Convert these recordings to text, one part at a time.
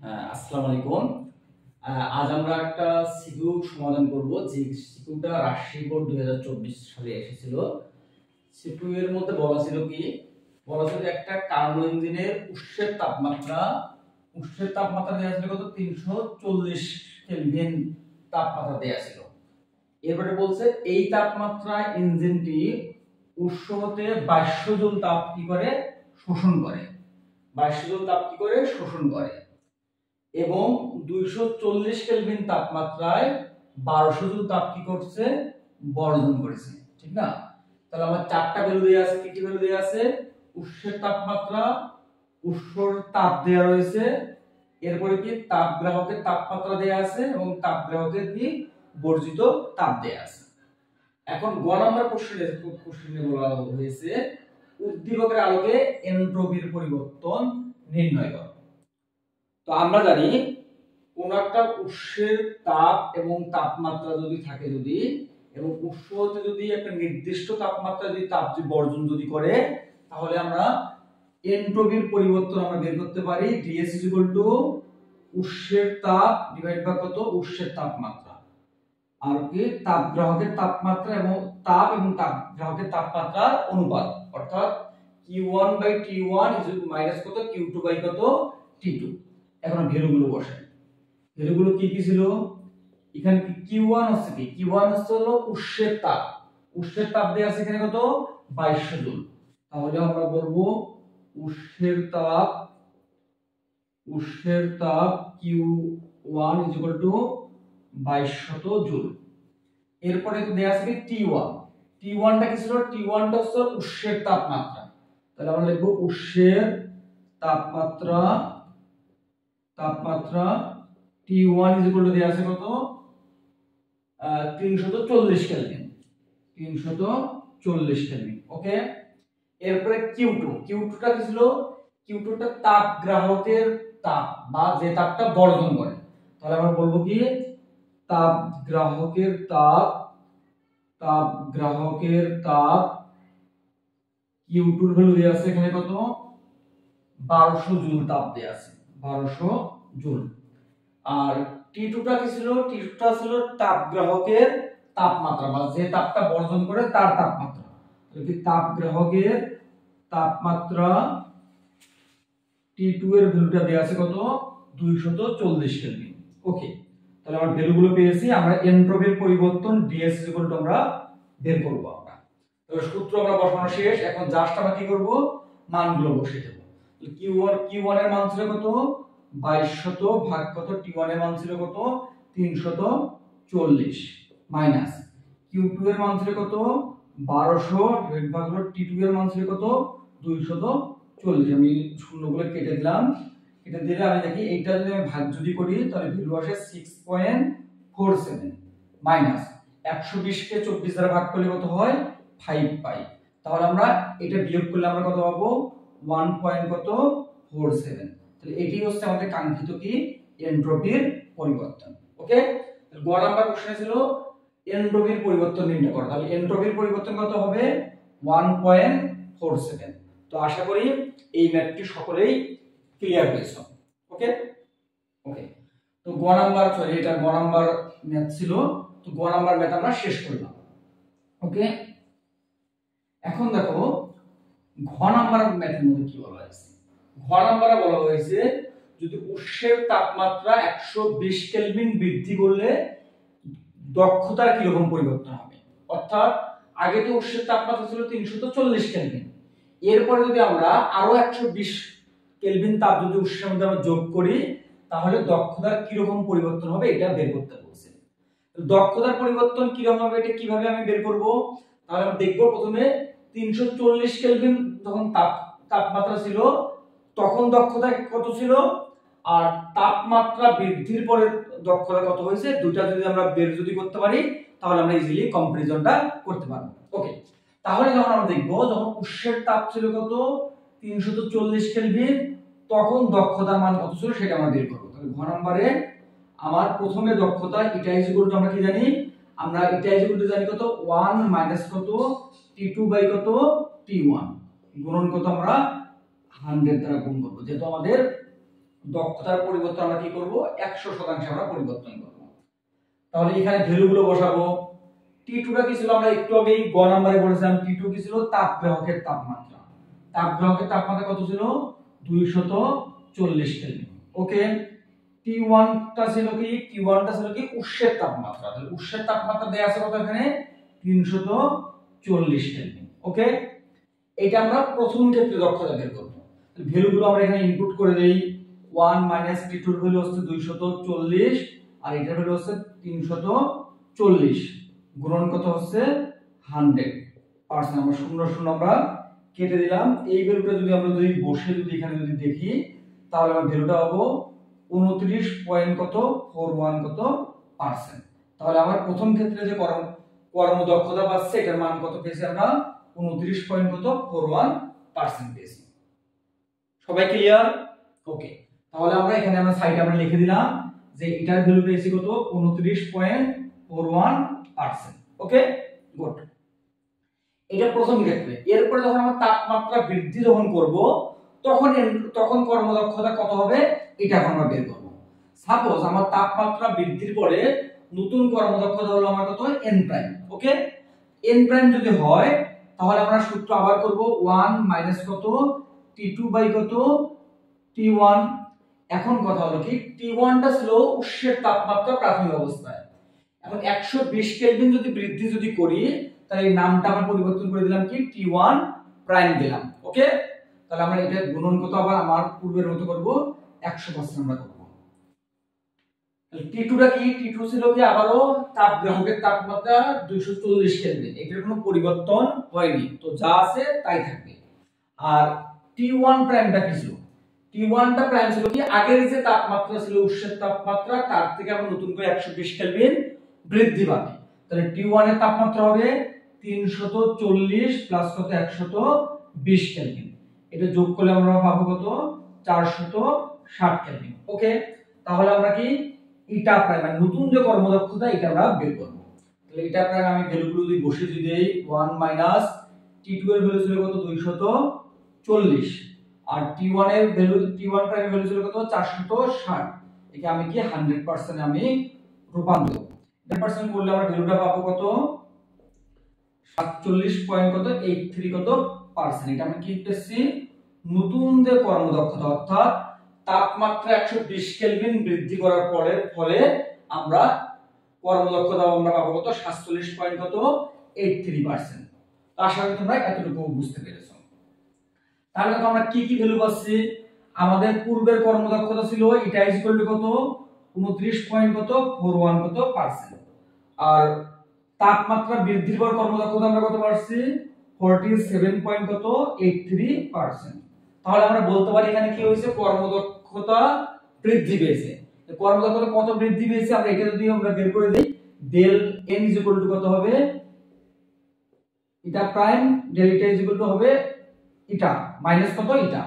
আসসালামু আলাইকুম। আজ আমরা একটা সিকিউ সমাধান করব, যে সিকিউটা রাজশাহী বোর্ড 2024 সালে এসেছিল। সিকিউ এর মধ্যে বলা ছিল কি, বলা ছিল যে একটা কার্বো ইঞ্জিনের উৎসের তাপমাত্রা দেওয়া ছিল কত, 340 কেলভিন তাপমাত্রা দেওয়া ছিল। এরপরে বলছে এই তাপমাত্রায় ইঞ্জিনটি উৎস হতে 2200 জুল তাপ কি করে শোষণ করে, 2200 জুল তাপ কি করে শোষণ করে, এবং 240 কেলভিন তাপমাত্রায় 1200 জুল তাপ কি করছে, বর্জন করেছে। ঠিক না? তাহলে আমার চারটা ভ্যালু দেয়া আছে। কি কি ভ্যালু দেয়া আছে? উৎসের তাপমাত্রা, উৎসর তাপ দেয়া রয়েছে, এরপরে কি তাপগ্রাহকের তাপমাত্রা দেয়া আছে, এবং তাপগ্রাহকের কি বর্জিত তাপ দেয়া আছে। এখন গ নাম্বার কোশ্চেনে বলা হয়েছে উদ্দীপকের আলোকে এনট্রপির পরিবর্তন নির্ণয় করো। তো আমরা জানি কোন একটা উৎসের তাপ এবং তাপমাত্রা যদি থাকে, এবং উৎস হতে যদি একটা নির্দিষ্ট তাপমাত্রা তাপ বর্জন করে, তাহলে আমরা এনট্রপির পরিবর্তন আমরা বের করতে পারি। dS উৎসের তাপ ডিভাইড বাই কত, উৎসের তাপমাত্রা, আর কি তাপগ্রাহকের তাপমাত্রা এবং তাপগ্রাহকের তাপমাত্রার অনুপাত, অর্থাৎ Q1 বাই T1 মাইনাস কত, Q2 বাই কত, T2। এখন ভ্যালুগুলো বসাই। ভ্যালুগুলো কি কি ছিল? এখানে Q1 হচ্ছে কি, Q1 হলো উৎসের তাপ। উৎসের তাপ দেয়া আছে এখানে কত, 2200 জুল। তাহলে আমরা বলবো উৎসের তাপ Q1 2200 জুল। এরপরে দেয়া আছে T1। T1টা কি ছিল? T1টা হচ্ছে উৎসের তাপমাত্রা। তাহলে আমরা লিখব উৎসের তাপমাত্রা T1 দেয়া আছে কত, 340 কেলভিন। 340 কেলভিন। ওকে। এরপরে Q2টা কি ছিল? Q2টা তাপগ্রাহকের তাপ, বা যে তাপটা বর্জন করে। তাহলে আমরা বলবো কি, তাপগ্রাহকের তাপ Q2 এর ভ্যালু দেয়া আছে এখানে কত, 1200 জুল তাপ দেয়া আছে, 1200 জুল। আর T2টা কি ছিল? T2টা ছিল তাপগ্রাহকের তাপমাত্রা, বা যে তাপটা বর্জন করে তার তাপমাত্রা। তাহলে কি তাপগ্রাহকের তাপমাত্রা T2 এর ভ্যালুটা দেয়া আছে কত, 240 কেলভিন। ওকে। তাহলে আমরা ভ্যালুগুলো পেয়েছি। আমরা এনট্রপির পরিবর্তন dS আমরা বের করব। আমরা তাহলে সূত্র আমরা বসানো শেষ। এখন জাস্ট আমরা কি করব, মানগুলো বসিয়ে দেব। Q1 এর মান ছিল কত, 2200 ভাগ কত, T1 এর মান ছিল কত, 340, মাইনাস Q2 এর মান ছিল কত, 1200 ডিভাইড ভাগ হলো T2 এর মান ছিল কত, 240। আমি শূন্যগুলো কেটে দিলাম। কেটে দিলে আমি দেখি এইটা যদি আমি ভাগ করি, তাহলে ভ্যালু আসে 6.47, মাইনাস 120 কে 24 দ্বারা ভাগ করলে কত হয়, 5 পাই। তাহলে আমরা এটা বিয়োগ করলে আমরা কত পাবো, 1.47। তাহলে এটি হচ্ছে আমাদের কাঙ্ক্ষিত কি, এনট্রপির পরিবর্তন। ওকে। গ নাম্বার কোশ্চেন ছিল এনট্রপির পরিবর্তন নির্ণয় করো। তাহলে এনট্রপির পরিবর্তন কত হবে, 1.47। তো আশা করি এই ম্যাথটি সকলেই ক্লিয়ার হয়েছে। ওকে। ওকে। তো গ নাম্বার, এটা গ নাম্বার ম্যাথ ছিল। তো গ নাম্বার ম্যাথ আমরা শেষ করলাম। ওকে। এখন দেখো ঘ নাম্বার ম্যাথের মধ্যে কি বলা হয়েছে। ঘ নাম্বারে বলা হয়েছে যদি উৎসের তাপমাত্রা 120 কেলভিন বৃদ্ধি করলে দক্ষতার কি রকম পরিবর্তন হবে। অর্থাৎ আগে তো উৎসের তাপমাত্রা ছিল 340 কেলভিন, এরপরে যদি আমরা আরো 120 কেলভিন তাপ যদি উৎসের মধ্যে আমরা যোগ করি, তাহলে দক্ষতার কি রকম পরিবর্তন হবে এটা বের করতে বলছে। দক্ষতার পরিবর্তন কি রকম হবে এটা কিভাবে আমি বের করব। তাহলে আমরা দেখব প্রথমে 340 কেলভিন যখন তাপমাত্রা ছিল, তখন দক্ষতা কত ছিল, আর তাপমাত্রা বৃদ্ধির পরে দক্ষতা কত হয়েছে, দুটো যদি আমরা বের করতে পারি, তাহলে আমরা ইজিলি কম্পারিজনটা করতে পারবো। ওকে। তাহলে যখন আমরা দেখব, যখন উৎসের তাপ ছিল কত, 340 কেলভিন, তখন দক্ষতার মান কত ছিল সেটা আমরা বের করব। তাহলে ঘ নম্বরে আমার প্রথমে দক্ষতা এটা আমরা কি জানি, আমরা এটা জানি কত, 1 মাইনাস কত, T2 বাই কত, T1 গুণন কত, আমরা 100 দ্বারা গুণ করব, যেহেতু আমাদের দক্ষতার পরিবর্তন আমরা কি করব 100% আমরা পরিবর্তন করব। তাহলে এখানে ভ্যালুগুলো বসাবো। T2 টা কি ছিল আমরা একটু আগেই গ নম্বরে বলেছিলাম, T2 কি ছিল তাপগ্রাহকের তাপমাত্রা। তাপগ্রাহকের তাপমাত্রা কত ছিল 240 কেলভিন। ওকে, T1 টা ছিল কি উৎসের তাপমাত্রা। তাহলে উৎসের তাপমাত্রা দেয়া আছে কত এখানে 340 কেলভিন। ওকে, এটা আমরা প্রথম ক্ষেত্রে দক্ষতা বের করব। ভ্যালুগুলো আমরা এখানে ইনপুট করে দেই। 1 মাইনাস T2 এর ভ্যালু হচ্ছে 240 আর এটার ভ্যালু হচ্ছে 340 গুণন কত হচ্ছে 100%। আমরা 0 আমরা কেটে দিলাম। এই ভ্যালুটা যদি আমরা বসে এখানে দেখি তাহলে আমরা ভ্যালুটা পাবো 29.41%। তাহলে আমার প্রথম ক্ষেত্রে যে কর্মদক্ষতা পাচ্ছে এটার মান কত পেয়েছি আমরা 29.41% পেয়েছি। সবাই ক্লিয়ার? ওকে, তাহলে আমরা এখানে সাইডে আমরা লিখে দিলাম যে এটার ভ্যালু পেয়েছি কত 29.41%। ওকে, গুড। এটা প্রথম ক্ষেত্রে। এরপরে যখন আমরা তাপমাত্রা বৃদ্ধি যখন করব তখন কর্মদক্ষতা কত হবে এটা এখন আমরা বের করব। সাপোজ আমার তাপমাত্রা বৃদ্ধির পরে নতুন কর্মদক্ষতা হলো আমার কত n প্রাইম। ওকে, n প্রাইম যদি হয় তাহলে আমরা সূত্র আবার করব 1 মাইনাস কত T2 বাই কত T1। এখন কথা হলো কি T1 টা ছিল উৎসের তাপমাত্রা প্রাথমিক অবস্থায়। এখন 120 কেলভিন যদি বৃদ্ধি করি তাহলে এই নামটা আমরা পরিবর্তন করে দিলাম কি T1 প্রাইম দিলাম। ওকে, তাহলে আমরা এটা গুণন কত আবার আমার পূর্বের মতো করব 100% আমরা করব। তাহলে T2 টা কি T2 ছিল কি আবারও তাপগ্রাহকের তাপমাত্রা 240 কেলভিন। এটার কোনো পরিবর্তন হয়নি, তো যা আছে তাই থাকবে। আর T1 প্রাইমটা কি ছিল T1 টা প্রাইম ছিল কি আগের যে তাপমাত্রা ছিল উৎসের তাপমাত্রা তার থেকে আমরা নতুন করে 120 কেলভিন বৃদ্ধি পাবে। তাহলে T1 এর তাপমাত্রা হবে 340 প্লাস কত 120 কেলভিন। এটা যোগ করলে আমরা পাবো কত 460 কেলভিন। ওকে, তাহলে আমরা কি ইটা প্রাইম মানে নতুন যে কর্মদক্ষতা এটা আমরা বের করব। তাহলে ইটা প্রাইম আমি ভ্যালুগুলো যদি বসিয়ে দেই 1 মাইনাস T2 এর ভ্যালু ছিল কত 240 আর T1 এর ভ্যালু T1 প্রাইম এর ভ্যালু ছিল কত 460। একে আমি কি 100% আমি রূপান্তর 100% করলে আমরা ভ্যালুটা পাবো কত 47.83 এটা আমি কি পেয়েছি নতুন যে কর্মদক্ষতা অর্থাৎ তাপমাত্রা 120 কেলভিন বৃদ্ধি করার ফলে আমরা কর্মদক্ষতা আমরা পাবো কত 47.83%। আশা করি তোমরা এতটুকু বুঝতে পেরেছো। তাহলে আমরা কি ভ্যালু পাচ্ছি আমাদের পূর্বের কর্মদক্ষতা ছিল এটা ইকুয়াল টু কত 29.41%। আর তাপমাত্রা বৃদ্ধির পর কর্মদক্ষতা আমরা কত পাচ্ছি 47.83%। তাহলে আমরা বলতে পারি এখানে কি হয়েছে কর্মদক্ষতা বৃদ্ধি পেয়েছে। কর্মদক্ষতা কত বৃদ্ধি পেয়েছে আমরা এটা যদি আমরা বের করে দেই ডেল n কত হবে ইটা প্রাইম ডেল ইটা হবে ইটা মাইনাস কত ইটা।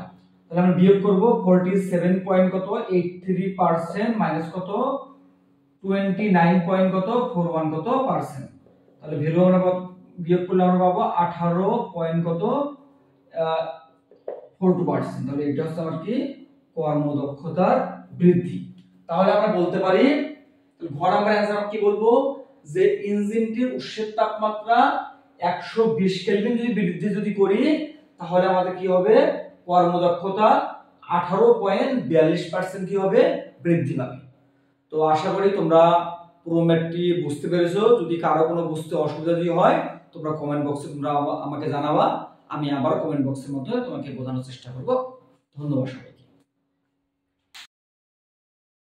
তাহলে আমরা বিয়োগ করব 47.83% মাইনাস কত 29.41%। তাহলে ভ্যালু আমরা বিয়োগ করলে আমরা পাবো 18.42%। তাহলে এটা হচ্ছে আমার কি কর্মদক্ষতার বৃদ্ধি। তাহলে আমরা বলতে পারি ঘর নাম্বার অ্যানসার আমরা কি বলবো যে ইঞ্জিনটির উৎসের তাপমাত্রা 120 কেলভিন বৃদ্ধি করি তাহলে আমাদের কি হবে কর্মদক্ষতা 18.42% কি হবে বৃদ্ধি পাবে। তো আশা করি তোমরা পুরো ম্যাথটি বুঝতে পেরেছো। যদি কারো কোনো বুঝতে অসুবিধা হয় তোমরা কমেন্ট বক্সে তোমরা আমাকে জানাবা, আমি আবার কমেন্ট বক্সের মধ্যে তোমাকে বোঝানোর চেষ্টা করব। ধন্যবাদ সবাইকে।